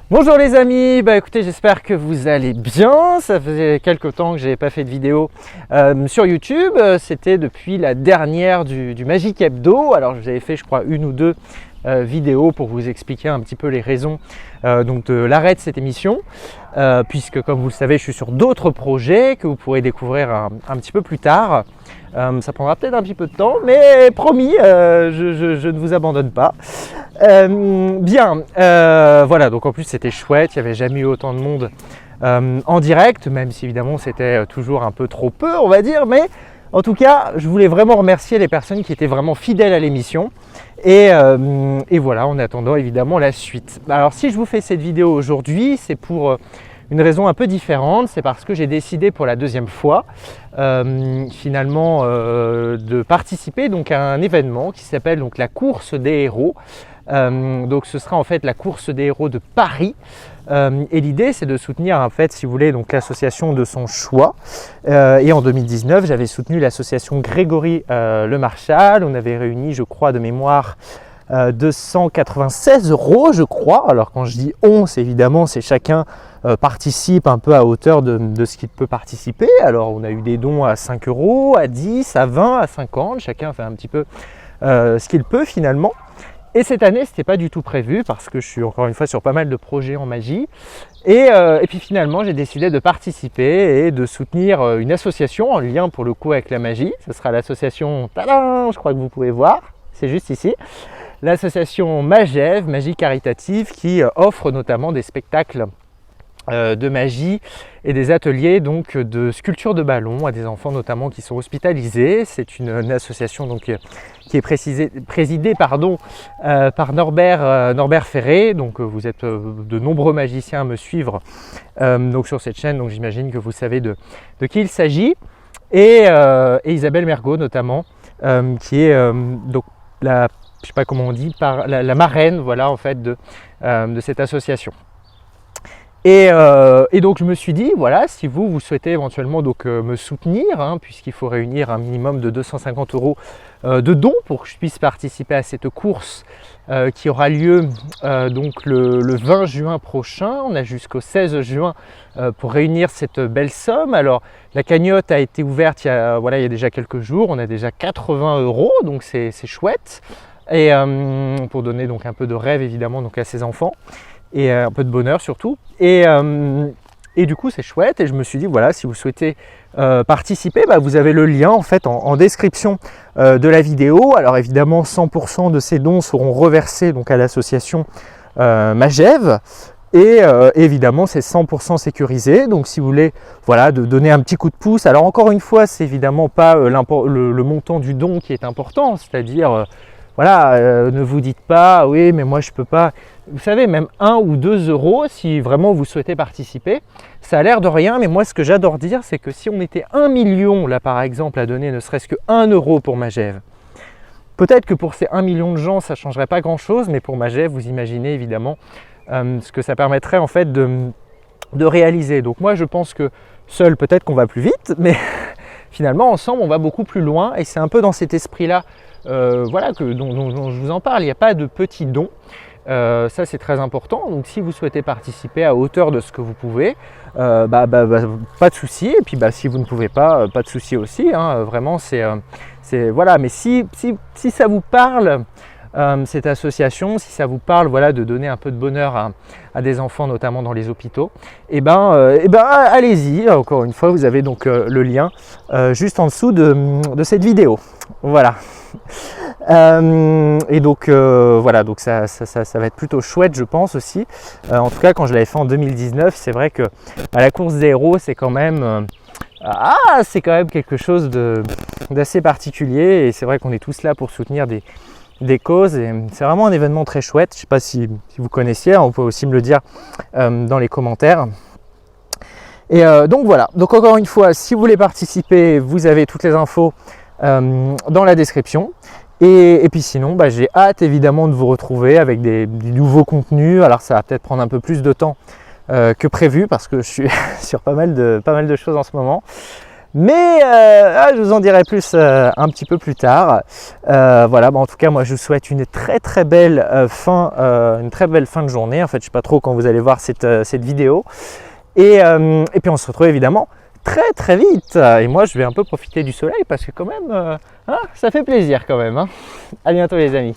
Bonjour les amis, écoutez, j'espère que vous allez bien. Ça faisait quelques temps que je n'avais pas fait de vidéo sur YouTube. C'était depuis la dernière du Magic Hebdo. Alors je vous avais fait je crois une ou deux vidéos pour vous expliquer un petit peu les raisons donc de l'arrêt de cette émission. Puisque comme vous le savez, je suis sur d'autres projets que vous pourrez découvrir un petit peu plus tard. Ça prendra peut-être un petit peu de temps, mais promis, je ne vous abandonne pas. Voilà, donc en plus c'était chouette, il n'y avait jamais eu autant de monde en direct, même si évidemment c'était toujours un peu trop peu, on va dire, mais en tout cas, je voulais vraiment remercier les personnes qui étaient vraiment fidèles à l'émission. Et voilà, en attendant évidemment la suite. Alors si je vous fais cette vidéo aujourd'hui, c'est pour une raison un peu différente, c'est parce que j'ai décidé pour la deuxième fois finalement de participer donc à un événement qui s'appelle donc la course des héros. Donc ce sera en fait la course des héros de Paris et l'idée c'est de soutenir en fait si vous voulez donc l'association de son choix et en 2019 j'avais soutenu l'association Grégory Le Marchal. On avait réuni je crois de mémoire 296 € je crois. Alors quand je dis on, c'est évidemment c'est chacun participe un peu à hauteur de ce qu'il peut participer. Alors on a eu des dons à 5 €, à 10, à 20, à 50, chacun fait un petit peu ce qu'il peut finalement. Et cette année, ce n'était pas du tout prévu parce que je suis encore une fois sur pas mal de projets en magie. Et puis finalement, j'ai décidé de participer et de soutenir une association en lien pour le coup avec la magie. Ce sera l'association, tadam, je crois que vous pouvez voir, c'est juste ici. L'association Magev, Magie Caritative, qui offre notamment des spectacles de magie et des ateliers donc de sculpture de ballons à des enfants notamment qui sont hospitalisés. C'est une association donc qui est présidée par Norbert Ferré. Donc vous êtes de nombreux magiciens à me suivre donc sur cette chaîne, donc j'imagine que vous savez de qui il s'agit. Et Isabelle Mergot notamment qui est donc je sais pas comment on dit, la marraine voilà en fait de cette association. Et donc je me suis dit, voilà, si vous souhaitez éventuellement donc, me soutenir, puisqu'il faut réunir un minimum de 250 € de dons pour que je puisse participer à cette course qui aura lieu donc le 20 juin prochain. On a jusqu'au 16 juin pour réunir cette belle somme. Alors la cagnotte a été ouverte il y a déjà quelques jours, on a déjà 80 €, donc c'est chouette. Et pour donner donc un peu de rêve évidemment donc, à ces enfants. Et un peu de bonheur surtout. Et du coup c'est chouette et je me suis dit voilà, si vous souhaitez participer, vous avez le lien en fait en description de la vidéo. Alors évidemment 100% de ces dons seront reversés donc à l'association Magev et évidemment c'est 100% sécurisé. Donc si vous voulez voilà de donner un petit coup de pouce, alors encore une fois c'est évidemment pas le montant du don qui est important, c'est-à-dire voilà, ne vous dites pas oui mais moi je peux pas. Vous savez, même 1 ou 2 € si vraiment vous souhaitez participer, ça a l'air de rien, mais moi ce que j'adore dire c'est que si on était 1 million là par exemple à donner ne serait-ce que 1 € pour Magev, peut-être que pour ces 1 million de gens ça ne changerait pas grand chose, mais pour Magev vous imaginez évidemment ce que ça permettrait en fait de réaliser. Donc moi je pense que seul peut-être qu'on va plus vite, mais finalement ensemble on va beaucoup plus loin et c'est un peu dans cet esprit là voilà, dont je vous en parle. Il n'y a pas de petits dons. Ça c'est très important, donc si vous souhaitez participer à hauteur de ce que vous pouvez, pas de souci. Et puis si vous ne pouvez pas, pas de souci aussi, vraiment c'est voilà. Mais si ça vous parle, cette association, si ça vous parle voilà, de donner un peu de bonheur à des enfants notamment dans les hôpitaux, allez-y. Encore une fois vous avez donc le lien juste en dessous de cette vidéo, voilà. Et donc voilà, donc ça va être plutôt chouette je pense aussi. En tout cas quand je l'avais fait en 2019, c'est vrai que à la course des héros c'est quand même quelque chose d'assez particulier et c'est vrai qu'on est tous là pour soutenir des causes et c'est vraiment un événement très chouette. Je ne sais pas si vous connaissiez, vous pouvez aussi me le dire dans les commentaires. Et donc voilà, donc encore une fois si vous voulez participer vous avez toutes les infos dans la description. Et puis sinon, j'ai hâte évidemment de vous retrouver avec des nouveaux contenus. Alors ça va peut-être prendre un peu plus de temps que prévu parce que je suis sur pas mal de choses en ce moment. Mais je vous en dirai plus un petit peu plus tard. Voilà, en tout cas, moi je vous souhaite une très belle fin de journée. En fait, je ne sais pas trop quand vous allez voir cette vidéo. Et puis on se retrouve évidemment très vite. Et moi, je vais un peu profiter du soleil parce que quand même, ça fait plaisir quand même. À bientôt les amis.